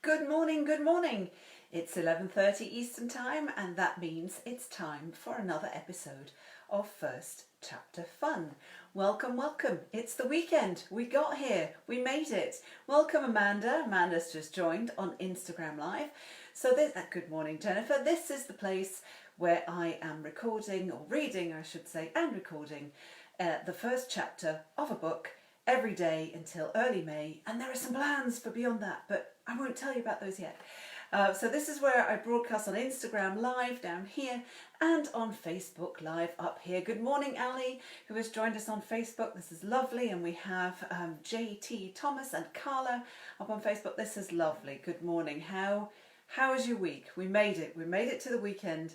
Good morning, good morning. It's 11:30 Eastern Time and that means it's time for another episode of First Chapter Fun. Welcome, welcome. It's the weekend. We got here. We made it. Welcome Amanda. Amanda's just joined on Instagram Live. So good morning Jennifer. This is the place where I am recording, or reading I should say, and recording the first chapter of a book every day until early May, and there are some plans for beyond that, but I won't tell you about those yet. So this is where I broadcast on Instagram Live down here and on Facebook Live up here. Good morning Ali, who has joined us on Facebook. This is lovely, and we have JT Thomas and Carla up on Facebook. This is lovely. Good morning. How was your week? We made it. We made it to the weekend.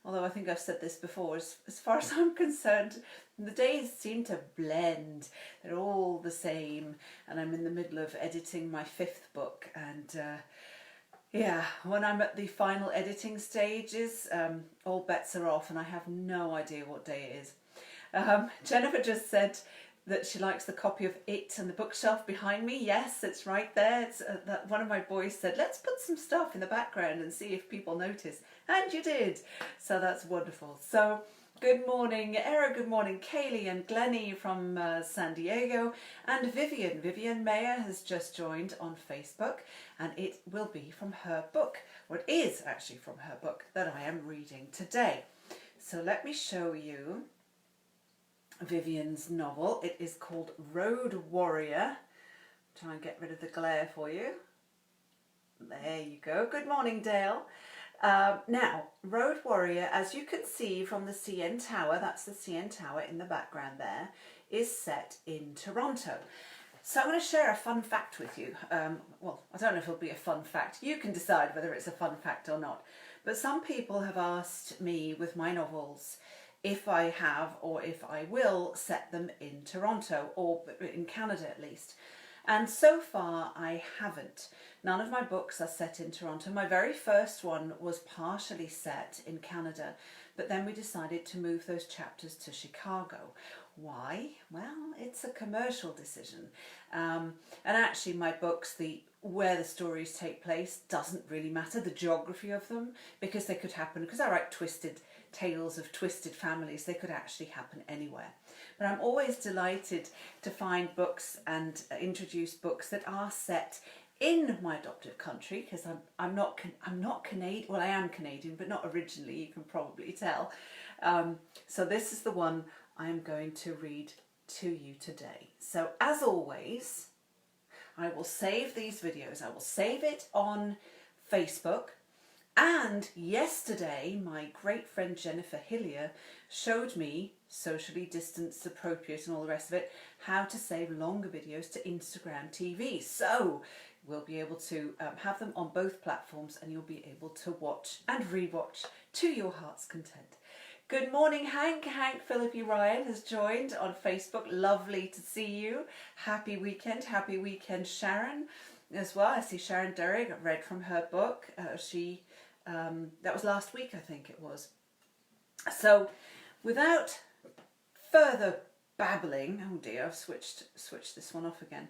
Although I think I've said this before, as far as I'm concerned, the days seem to blend. They're all the same, and I'm in the middle of editing my 5th book, and yeah, when I'm at the final editing stages, all bets are off, and I have no idea what day it is. Jennifer just said that she likes the copy of It and the bookshelf behind me. Yes, it's right there. It's that one of my boys said, let's put some stuff in the background and see if people notice. And you did. So that's wonderful. So good morning, Era. Good morning, Kaylee and Glennie from San Diego. And Vivian Meyer has just joined on Facebook. And it will be from her book, or it is actually from her book that I am reading today. So let me show you Vivian's novel. It is called Road Warrior. Try and get rid of the glare for you. There you go. Good morning, Dale. Now, Road Warrior, as you can see from the CN Tower, that's the CN Tower in the background there, is set in Toronto. So I'm going to share a fun fact with you. Well, I don't know if it'll be a fun fact. You can decide whether it's a fun fact or not. But some people have asked me with my novels if I have or if I will set them in Toronto, or in Canada at least. And so far I haven't. None of my books are set in Toronto. My very first one was partially set in Canada, but then we decided to move those chapters to Chicago. Why? Well, it's a commercial decision. And actually my books, where the stories take place doesn't really matter, the geography of them, because they could happen, because I write twisted tales of twisted families, they could actually happen anywhere. But I'm always delighted to find books and introduce books that are set in my adopted country, because I'm not Canadian. Well, I am Canadian, but not originally, you can probably tell. So this is the one I'm going to read to you today. So as always, I will save these videos. I will save it on Facebook. And yesterday, my great friend Jennifer Hillier showed me, socially distanced, appropriate and all the rest of it, how to save longer videos to Instagram TV. So we'll be able to have them on both platforms, and you'll be able to watch and rewatch to your heart's content. Good morning, Hank. Hank Philippi Ryan has joined on Facebook. Lovely to see you. Happy weekend. Happy weekend, Sharon, as well. I see Sharon Derrick. I've read from her book. That was last week, I think it was. So without further babbling, oh dear, I've switched this one off again.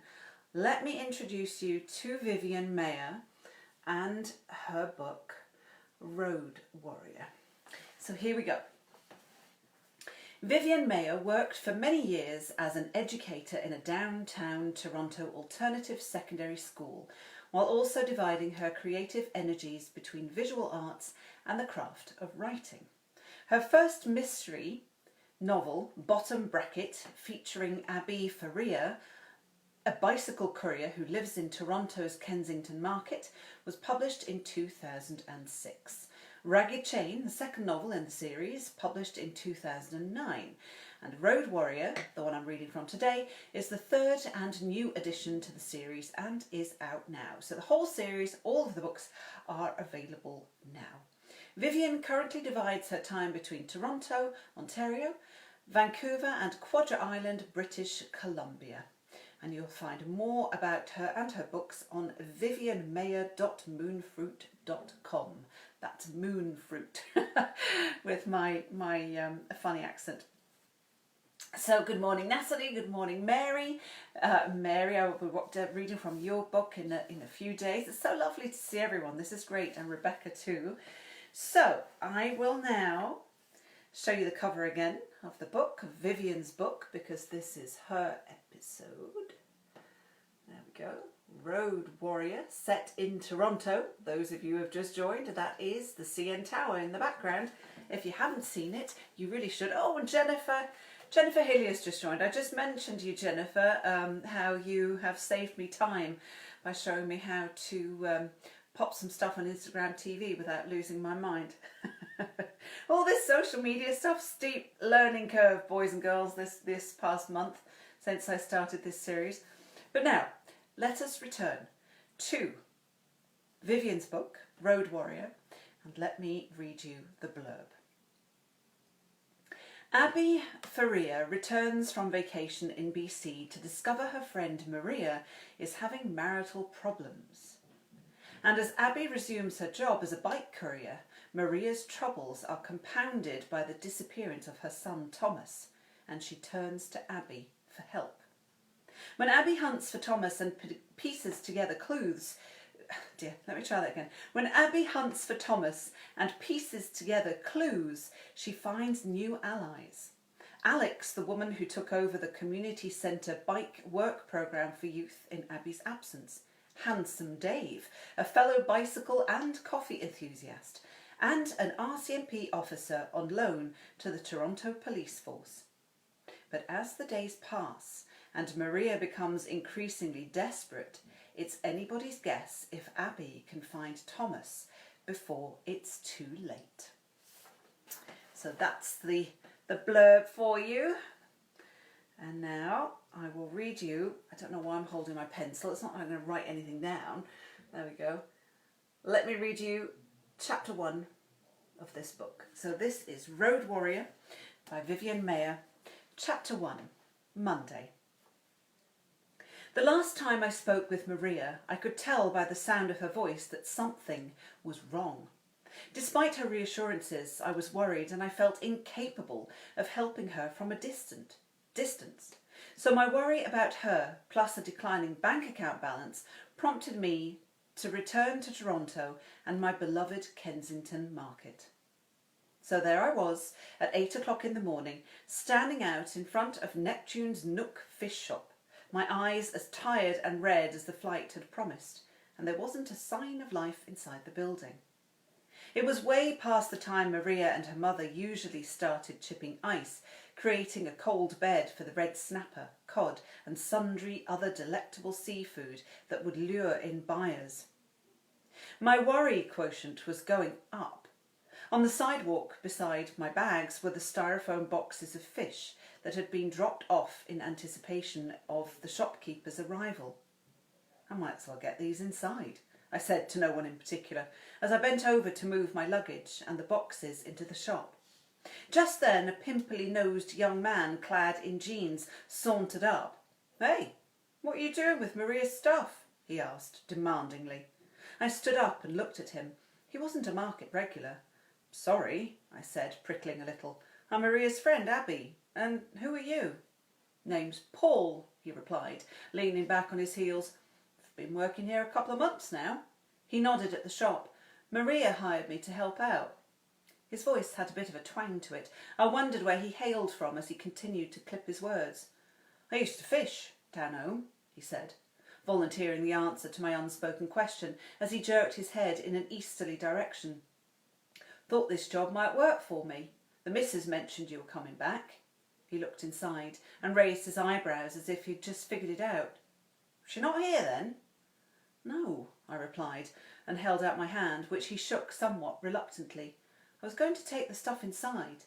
Let me introduce you to Vivian Meyer and her book, Road Warrior. So here we go. Vivian Meyer worked for many years as an educator in a downtown Toronto alternative secondary school, while also dividing her creative energies between visual arts and the craft of writing. Her first mystery novel, Bottom Bracket, featuring Abby Faria, a bicycle courier who lives in Toronto's Kensington Market, was published in 2006. Ragged Chain, the second novel in the series, published in 2009. And Road Warrior, the one I'm reading from today, is the third and new addition to the series and is out now. So the whole series, all of the books, are available now. Vivian currently divides her time between Toronto, Ontario, Vancouver and Quadra Island, British Columbia. And you'll find more about her and her books on vivianmeyer.moonfruit.com. That's moonfruit with my funny accent. So good morning Natalie, good morning Mary. Mary, I will be reading from your book in a few days. It's so lovely to see everyone, this is great, and Rebecca too. So I will now show you the cover again of the book, of Vivian's book, because this is her episode. There we go. Road Warrior, set in Toronto. Those of you who have just joined, that is the CN Tower in the background. If you haven't seen it, you really should. Oh, and Jennifer Hilliard's just joined. I just mentioned to you, Jennifer, how you have saved me time by showing me how to pop some stuff on Instagram TV without losing my mind. All this social media stuff, steep learning curve, boys and girls, this past month since I started this series. But now, let us return to Vivian's book, Road Warrior, and let me read you the blurb. Abby Faria returns from vacation in BC to discover her friend Maria is having marital problems. And as Abby resumes her job as a bike courier, Maria's troubles are compounded by the disappearance of her son Thomas, and she turns to Abby for help. When Abby hunts for Thomas and pieces together clues, When Abby hunts for Thomas and pieces together clues, she finds new allies. Alex, the woman who took over the community centre bike work programme for youth in Abby's absence. Handsome Dave, a fellow bicycle and coffee enthusiast, and an RCMP officer on loan to the Toronto Police Force. But as the days pass and Maria becomes increasingly desperate, it's anybody's guess if Abby can find Thomas before it's too late. So that's the blurb for you. And now I will read you, I don't know why I'm holding my pencil, it's not like I'm going to write anything down. There we go. Let me read you chapter 1 of this book. So this is Road Warrior by Vivian Meyer, chapter 1, Monday. The last time I spoke with Maria, I could tell by the sound of her voice that something was wrong. Despite her reassurances, I was worried and I felt incapable of helping her from a distance. So my worry about her, plus a declining bank account balance, prompted me to return to Toronto and my beloved Kensington market. So there I was at 8 o'clock in the morning, standing out in front of Neptune's Nook fish shop, my eyes as tired and red as the flight had promised, and there wasn't a sign of life inside the building. It was way past the time Maria and her mother usually started chipping ice, creating a cold bed for the red snapper, cod and sundry other delectable seafood that would lure in buyers. My worry quotient was going up. On the sidewalk beside my bags were the styrofoam boxes of fish that had been dropped off in anticipation of the shopkeeper's arrival. I might as well get these inside, I said to no one in particular, as I bent over to move my luggage and the boxes into the shop. Just then a pimply-nosed young man clad in jeans sauntered up. "Hey, what are you doing with Maria's stuff?" he asked demandingly. I stood up and looked at him. He wasn't a market regular. "Sorry," I said, prickling a little. "I'm Maria's friend, Abby. And who are you?" "Name's Paul," he replied, leaning back on his heels. "I've been working here a couple of months now." He nodded at the shop. "Maria hired me to help out." His voice had a bit of a twang to it. I wondered where he hailed from as he continued to clip his words. "I used to fish down home," he said, volunteering the answer to my unspoken question as he jerked his head in an easterly direction. "Thought this job might work for me. The missus mentioned you were coming back." He looked inside and raised his eyebrows as if he'd just figured it out. "She not here then?" "No," I replied, and held out my hand, which he shook somewhat reluctantly. I was going to take the stuff inside.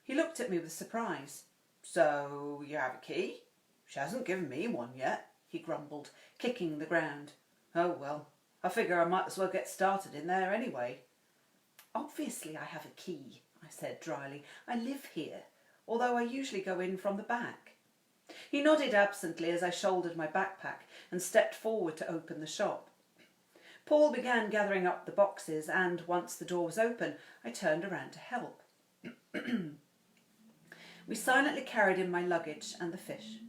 He looked at me with surprise. "So you have a key?" "She hasn't given me one yet," he grumbled, kicking the ground. "Oh well, I figure I might as well get started in there anyway." "Obviously I have a key," I said dryly. "I live here, although I usually go in from the back." He nodded absently as I shouldered my backpack and stepped forward to open the shop. Paul began gathering up the boxes and, once the door was open, I turned around to help. We silently carried in my luggage and the fish.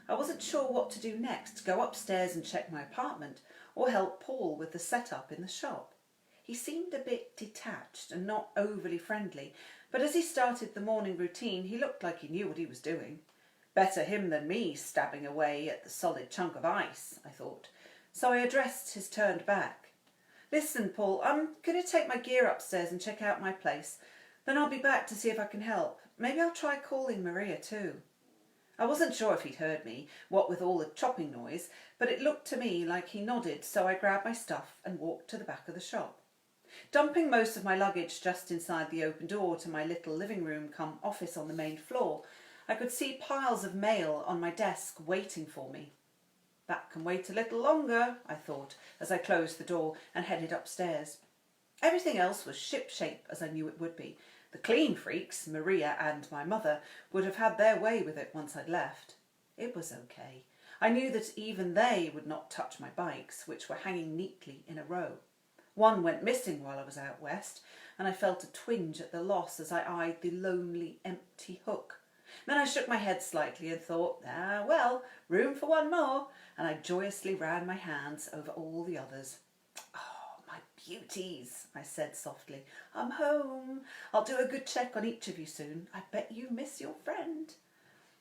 I wasn't sure what to do next, go upstairs and check my apartment, or help Paul with the setup in the shop. He seemed a bit detached and not overly friendly, but as he started the morning routine, he looked like he knew what he was doing. Better him than me stabbing away at the solid chunk of ice, I thought. So I addressed his turned back. Listen, Paul, I'm going to take my gear upstairs and check out my place. Then I'll be back to see if I can help. Maybe I'll try calling Maria too. I wasn't sure if he'd heard me, what with all the chopping noise, but it looked to me like he nodded, so I grabbed my stuff and walked to the back of the shop. Dumping most of my luggage just inside the open door to my little living room cum office on the main floor, I could see piles of mail on my desk waiting for me. That can wait a little longer, I thought, as I closed the door and headed upstairs. Everything else was ship-shape, as I knew it would be. The clean freaks, Maria and my mother, would have had their way with it once I'd left. It was okay. I knew that even they would not touch my bikes, which were hanging neatly in a row. One went missing while I was out west, and I felt a twinge at the loss as I eyed the lonely, empty hook. Then I shook my head slightly and thought, well, room for one more, and I joyously ran my hands over all the others. Oh, my beauties, I said softly. I'm home. I'll do a good check on each of you soon. I bet you miss your friend.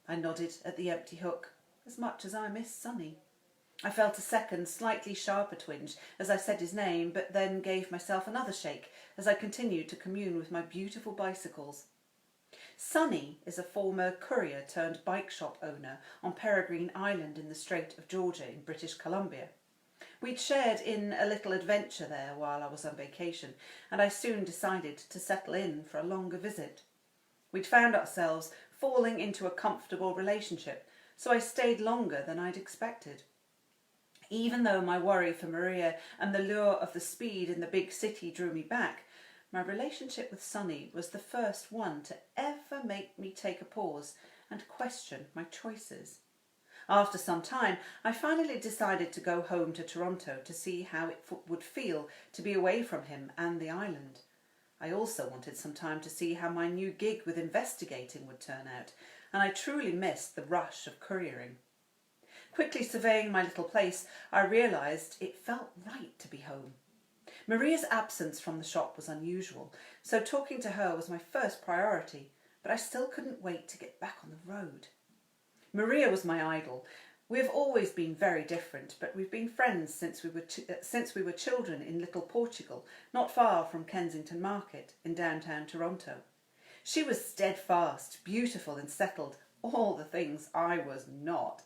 I nodded at the empty hook, as much as I miss Sonny. I felt a second, slightly sharper twinge as I said his name, but then gave myself another shake as I continued to commune with my beautiful bicycles. Sonny is a former courier turned bike shop owner on Peregrine Island in the Strait of Georgia in British Columbia. We'd shared in a little adventure there while I was on vacation, and I soon decided to settle in for a longer visit. We'd found ourselves falling into a comfortable relationship, so I stayed longer than I'd expected. Even though my worry for Maria and the lure of the speed in the big city drew me back, my relationship with Sonny was the first one to ever make me take a pause and question my choices. After some time, I finally decided to go home to Toronto to see how it would feel to be away from him and the island. I also wanted some time to see how my new gig with investigating would turn out, and I truly missed the rush of couriering. Quickly surveying my little place, I realised it felt right to be home. Maria's absence from the shop was unusual, so talking to her was my first priority, but I still couldn't wait to get back on the road. Maria was my idol. We have always been very different, but we've been friends since we were children in Little Portugal, not far from Kensington Market in downtown Toronto. She was steadfast, beautiful and settled, all the things I was not.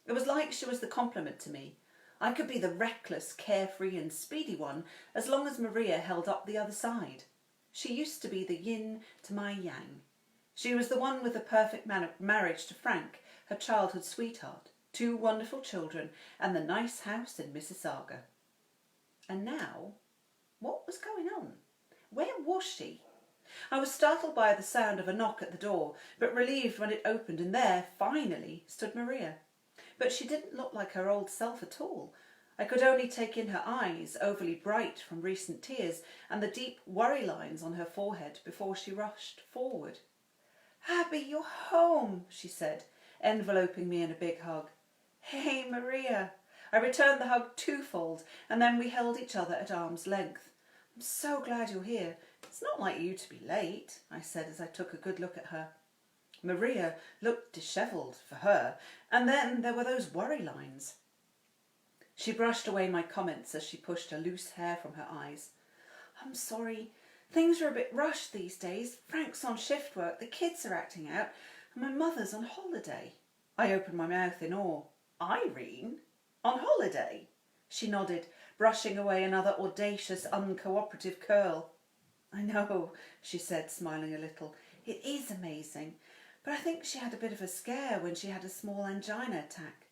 It was like she was the complement to me. I could be the reckless, carefree and speedy one as long as Maria held up the other side. She used to be the yin to my yang. She was the one with the perfect marriage to Frank, her childhood sweetheart, 2 wonderful children and the nice house in Mississauga. And now, what was going on? Where was she? I was startled by the sound of a knock at the door, but relieved when it opened and there, finally, stood Maria. But she didn't look like her old self at all. I could only take in her eyes, overly bright from recent tears, and the deep worry lines on her forehead before she rushed forward. "Abby, you're home," she said, enveloping me in a big hug. "Hey, Maria." I returned the hug twofold, and then we held each other at arm's length. "I'm so glad you're here. It's not like you to be late," I said as I took a good look at her. Maria looked dishevelled for her, and then there were those worry lines. She brushed away my comments as she pushed her loose hair from her eyes. "I'm sorry. Things are a bit rushed these days. Frank's on shift work, the kids are acting out, and my mother's on holiday." I opened my mouth in awe. "Irene? On holiday?" She nodded, brushing away another audacious, uncooperative curl. "I know," she said, smiling a little. "It is amazing. But I think she had a bit of a scare when she had a small angina attack.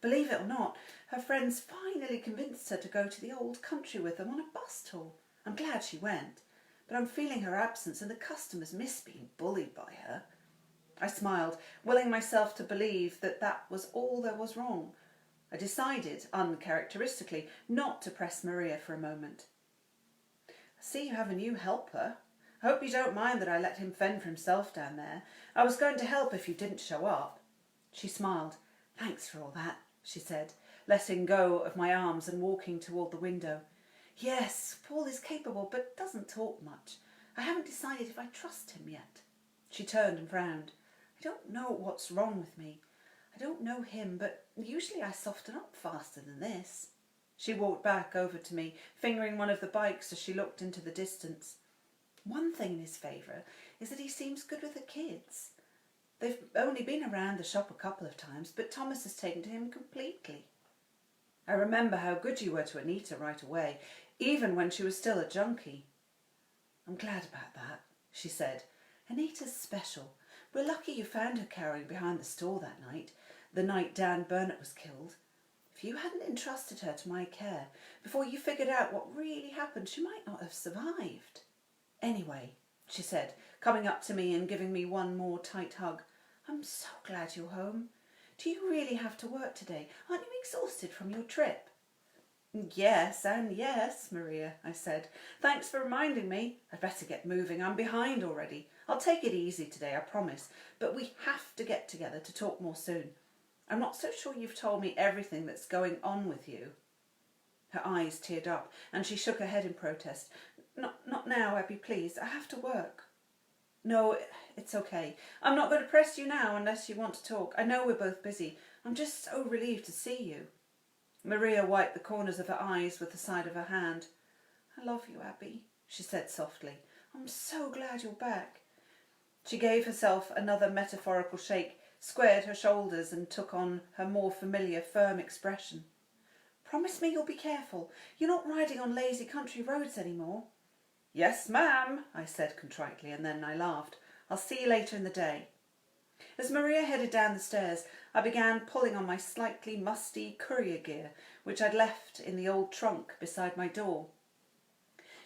Believe it or not, her friends finally convinced her to go to the old country with them on a bus tour. I'm glad she went, but I'm feeling her absence and the customers miss being bullied by her." I smiled, willing myself to believe that that was all there was wrong. I decided, uncharacteristically, not to press Maria for a moment. "I see you have a new helper. I hope you don't mind that I let him fend for himself down there. I was going to help if you didn't show up." She smiled. "Thanks for all that," she said, letting go of my arms and walking toward the window. "Yes, Paul is capable, but doesn't talk much. I haven't decided if I trust him yet." She turned and frowned. "I don't know what's wrong with me. I don't know him, but usually I soften up faster than this." She walked back over to me, fingering one of the bikes as she looked into the distance. "One thing in his favour is that he seems good with the kids. They've only been around the shop a couple of times, but Thomas has taken to him completely. I remember how good you were to Anita right away, even when she was still a junkie." "I'm glad about that," she said. "Anita's special. We're lucky you found her cowering behind the store that night, the night Dan Burnett was killed. If you hadn't entrusted her to my care before you figured out what really happened, she might not have survived. Anyway," she said, coming up to me and giving me one more tight hug, "I'm so glad you're home. Do you really have to work today? Aren't you exhausted from your trip?" "Yes and yes, Maria," I said. "Thanks for reminding me. I'd better get moving. I'm behind already. I'll take it easy today, I promise. But we have to get together to talk more soon. I'm not so sure you've told me everything that's going on with you." Her eyes teared up and she shook her head in protest. Not now, Abby, please. I have to work." "No, it's okay. I'm not going to press you now unless you want to talk. I know we're both busy. I'm just so relieved to see you." Maria wiped the corners of her eyes with the side of her hand. "I love you, Abby," she said softly. "I'm so glad you're back." She gave herself another metaphorical shake, squared her shoulders and took on her more familiar, firm expression. "Promise me you'll be careful. You're not riding on lazy country roads anymore." "Yes, ma'am," I said contritely, and then I laughed. "I'll see you later in the day." As Maria headed down the stairs, I began pulling on my slightly musty courier gear, which I'd left in the old trunk beside my door.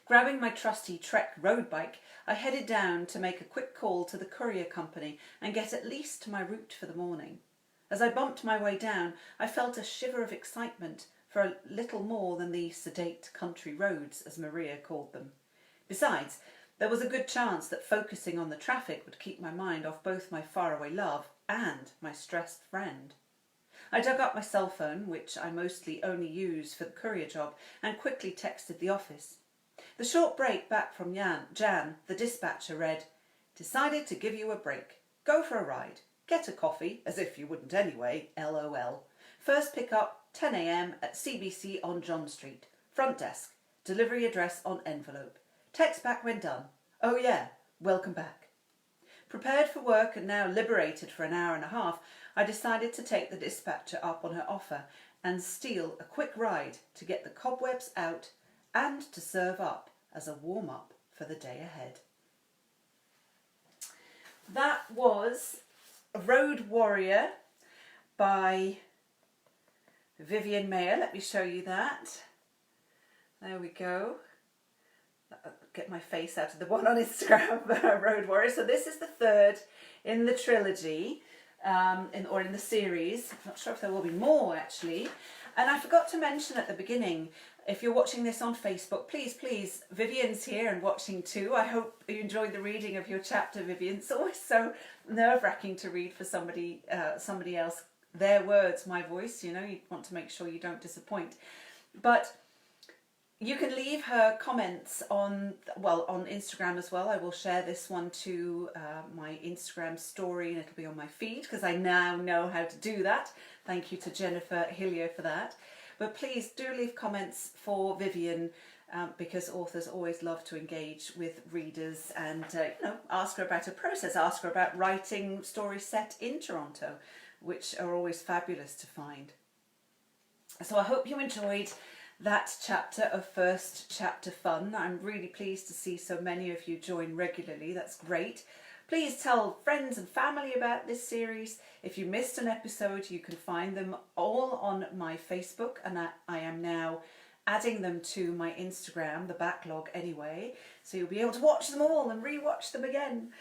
Grabbing my trusty Trek road bike, I headed down to make a quick call to the courier company and get at least to my route for the morning. As I bumped my way down, I felt a shiver of excitement for a little more than the sedate country roads, as Maria called them. Besides, there was a good chance that focusing on the traffic would keep my mind off both my faraway love and my stressed friend. I dug up my cell phone, which I mostly only use for the courier job, and quickly texted the office. The short break back from Jan, the dispatcher, read, "Decided to give you a break. Go for a ride. Get a coffee, as if you wouldn't anyway, LOL. First pick up 10 a.m. at CBC on John Street. Front desk. Delivery address on envelope. Text back when done. Oh yeah, welcome back." Prepared for work and now liberated for an hour and a half, I decided to take the dispatcher up on her offer and steal a quick ride to get the cobwebs out and to serve up as a warm-up for the day ahead. That was Road Warrior by Vivian Meyer. Let me show you that. There we go. Get my face out of the one on Instagram, Road Warrior. So this is the third in the trilogy, or in the series. I'm not sure if there will be more, actually. And I forgot to mention at the beginning, if you're watching this on Facebook, please, Vivian's here and watching too. I hope you enjoyed the reading of your chapter, Vivian. It's always so nerve-wracking to read for somebody else. Their words, my voice, you want to make sure you don't disappoint. But you can leave her comments on Instagram as well. I will share this one to my Instagram story and it'll be on my feed because I now know how to do that. Thank you to Jennifer Hillier for that. But please do leave comments for Vivian because authors always love to engage with readers and ask her about her process, ask her about writing stories set in Toronto, which are always fabulous to find. So I hope you enjoyed that chapter of First Chapter Fun. I'm really pleased to see so many of you join regularly. That's great. Please tell friends and family about this series. If you missed an episode, you can find them all on my Facebook, and I am now adding them to my Instagram, the backlog anyway, so you'll be able to watch them all and re-watch them again.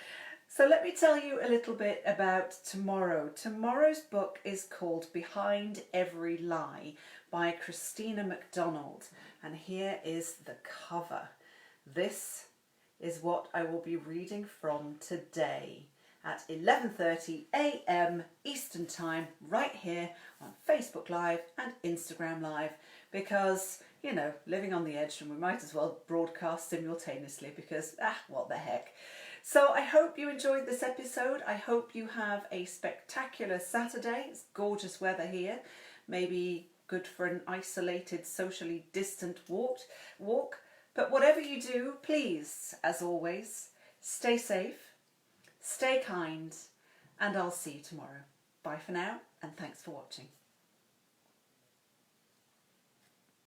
So let me tell you a little bit about tomorrow. Tomorrow's book is called Behind Every Lie by Christina McDonald. And here is the cover. This is what I will be reading from today at 11:30 a.m. Eastern Time, right here on Facebook Live and Instagram Live, because, you know, living on the edge, and we might as well broadcast simultaneously because, what the heck. So I hope you enjoyed this episode. I hope you have a spectacular Saturday. It's gorgeous weather here. Maybe good for an isolated, socially distant walk. But whatever you do, please, as always, stay safe, stay kind, and I'll see you tomorrow. Bye for now, and thanks for watching.